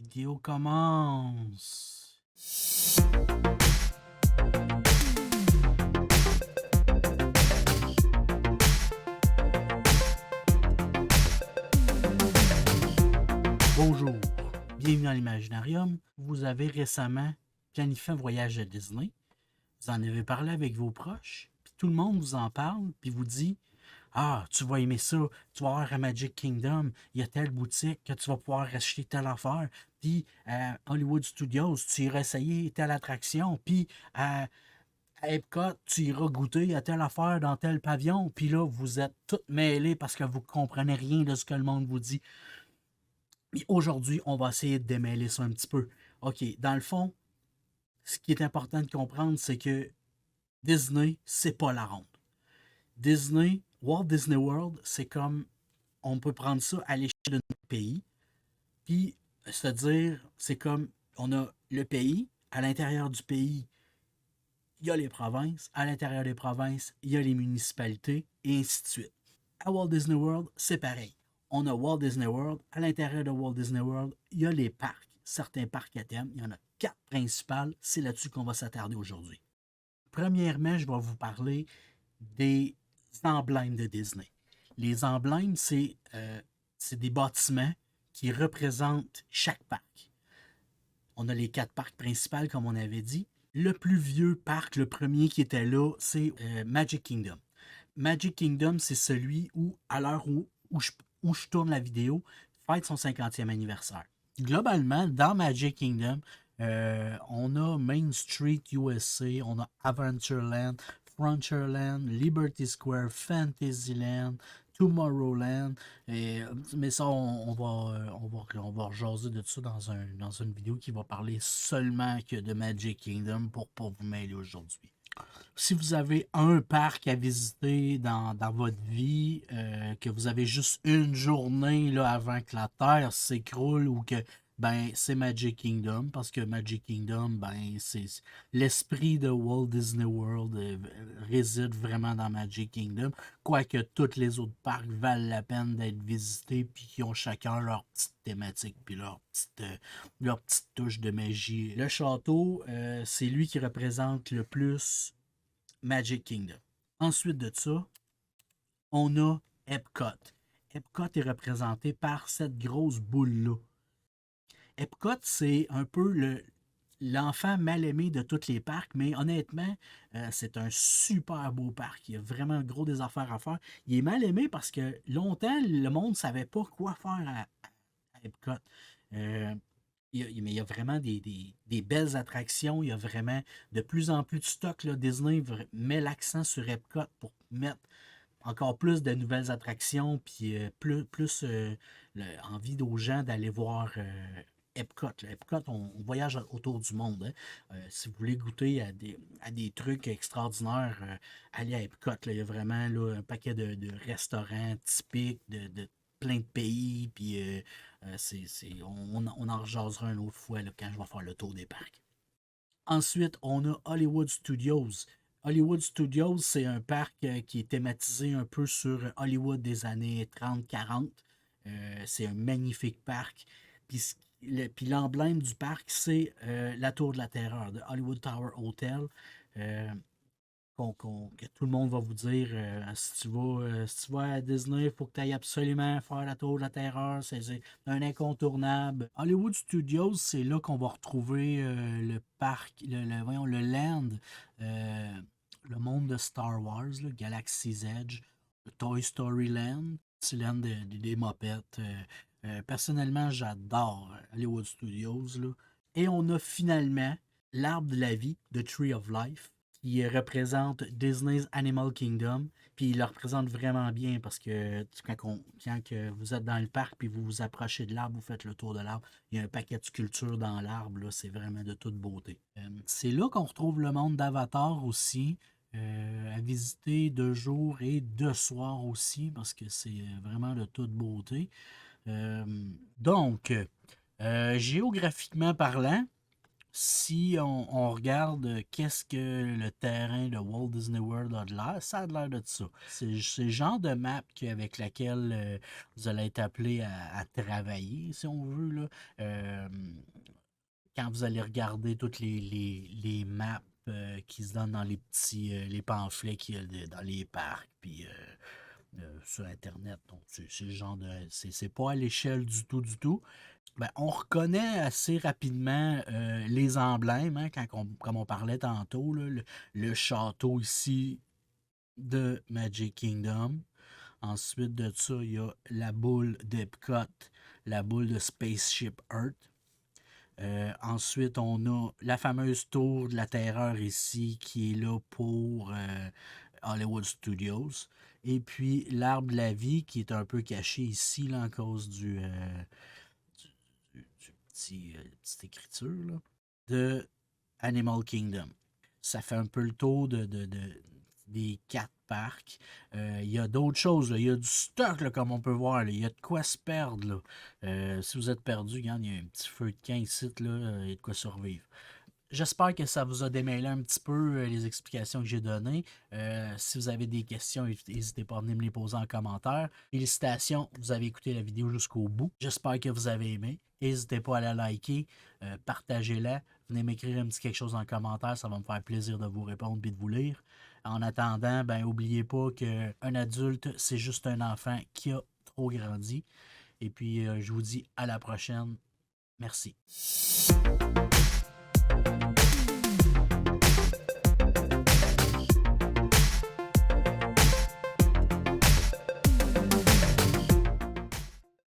Vidéo commence. Bonjour, bienvenue dans l'Imaginarium. Vous avez récemment planifié un voyage à Disney. Vous en avez parlé avec vos proches, puis tout le monde vous en parle, puis vous dit ah, tu vas aimer ça, tu vas avoir à Magic Kingdom, il y a telle boutique que tu vas pouvoir acheter telle affaire, puis à Hollywood Studios, tu iras essayer telle attraction, puis à Epcot, tu iras goûter à telle affaire dans tel pavillon, puis là, vous êtes toutes mêlés parce que vous ne comprenez rien de ce que le monde vous dit. Et aujourd'hui, on va essayer de démêler ça un petit peu. OK, dans le fond, ce qui est important de comprendre, c'est que Disney, c'est pas la ronde. Disney, Walt Disney World, c'est comme, on peut prendre ça à l'échelle de notre pays, puis, c'est-à-dire, c'est comme, on a le pays, à l'intérieur du pays, il y a les provinces, à l'intérieur des provinces, il y a les municipalités, et ainsi de suite. À Walt Disney World, c'est pareil. On a Walt Disney World, à l'intérieur de Walt Disney World, il y a les parcs, certains parcs à thème, il y en a 4 principales, c'est là-dessus qu'on va s'attarder aujourd'hui. Premièrement, je vais vous parler des emblèmes de Disney. Les emblèmes, c'est des bâtiments qui représentent chaque parc. On a les 4 parcs principaux, comme on avait dit. Le plus vieux parc, le premier qui était là, c'est Magic Kingdom. Magic Kingdom, c'est celui où, à l'heure où je tourne la vidéo, fête son 50e anniversaire. Globalement, dans Magic Kingdom, on a Main Street USA, on a Adventureland, Frontierland, Liberty Square, Fantasyland, Tomorrowland. Mais ça, on va rejaser de ça dans une vidéo qui va parler seulement que de Magic Kingdom pour pas vous mêler aujourd'hui. Si vous avez un parc à visiter dans votre vie, que vous avez juste une journée là, avant que la Terre s'écroule ou que c'est Magic Kingdom, parce que Magic Kingdom, c'est l'esprit de Walt Disney World réside vraiment dans Magic Kingdom, quoique tous les autres parcs valent la peine d'être visités puis qui ont chacun leur petite thématique puis leur petite touche de magie. Le château, c'est lui qui représente le plus Magic Kingdom. Ensuite de ça, on a Epcot. Epcot est représenté par cette grosse boule-là. Epcot, c'est un peu l'enfant mal aimé de tous les parcs, mais honnêtement, c'est un super beau parc. Il y a vraiment gros des affaires à faire. Il est mal aimé parce que longtemps, le monde ne savait pas quoi faire à Epcot. Mais il y a vraiment des belles attractions. Il y a vraiment de plus en plus de stock. Là. Disney met l'accent sur Epcot pour mettre encore plus de nouvelles attractions, puis plus envie aux gens d'aller voir Epcot. Là. Epcot, on voyage autour du monde. Hein. Si vous voulez goûter à des trucs extraordinaires, allez à Epcot. Là. Il y a vraiment là, un paquet de restaurants typiques de plein de pays. Puis on en rejasera une autre fois là, quand je vais faire le tour des parcs. Ensuite, on a Hollywood Studios. Hollywood Studios, c'est un parc qui est thématisé un peu sur Hollywood des années 30-40. C'est un magnifique parc. Puis l'emblème du parc, c'est la Tour de la Terreur, de Hollywood Tower Hotel. Euh, que tout le monde va vous dire si tu vas à Disney, il faut que tu ailles absolument faire la Tour de la Terreur. C'est un incontournable. Hollywood Studios, c'est là qu'on va retrouver le parc, voyons, le land, euh, le monde de Star Wars, là, Galaxy's Edge, le Toy Story Land, c'est land des mopettes. Personnellement, j'adore Hollywood Studios. Là. Et on a finalement l'arbre de la vie, The Tree of Life qui représente Disney's Animal Kingdom. Puis il le représente vraiment bien parce que quand que vous êtes dans le parc puis vous vous approchez de l'arbre, vous faites le tour de l'arbre, il y a un paquet de sculptures dans l'arbre. Là, c'est vraiment de toute beauté. C'est là qu'on retrouve le monde d'Avatar aussi. À visiter de jour et de soir aussi parce que c'est vraiment de toute beauté. Donc, géographiquement parlant, Si on regarde qu'est-ce que le terrain de Walt Disney World a de l'air, ça a de l'air de ça. C'est le genre de map avec laquelle vous allez être appelé à travailler, si on veut. Là. Quand vous allez regarder toutes les maps qui se donnent dans les petits les pamphlets qu'il y a dans les parcs, puis sur Internet. Donc, c'est le genre de. C'est pas à l'échelle du tout, du tout. Ben, on reconnaît assez rapidement les emblèmes, hein, comme on parlait tantôt, là, le château ici de Magic Kingdom. Ensuite de ça, il y a la boule d'Epcot, la boule de Spaceship Earth. Ensuite, on a la fameuse tour de la terreur ici qui est là pour Hollywood Studios. Et puis l'arbre de la vie qui est un peu caché ici là, à cause du petite écriture là, de Animal Kingdom. Ça fait un peu le tour des 4 parcs. Il y a d'autres choses. Il y a du stock, là, comme on peut voir. Il y a de quoi se perdre. Là. Si vous êtes perdu, regarde, il y a un petit feu de camp ici. Là, il y a de quoi survivre. J'espère que ça vous a démêlé un petit peu les explications que j'ai données. Si vous avez des questions, n'hésitez pas à venir me les poser en commentaire. Félicitations, vous avez écouté la vidéo jusqu'au bout. J'espère que vous avez aimé. N'hésitez pas à la liker, partagez-la. Venez m'écrire un petit quelque chose en commentaire, ça va me faire plaisir de vous répondre et de vous lire. En attendant, ben n'oubliez pas qu'un adulte, c'est juste un enfant qui a trop grandi. Et puis, je vous dis à la prochaine. Merci.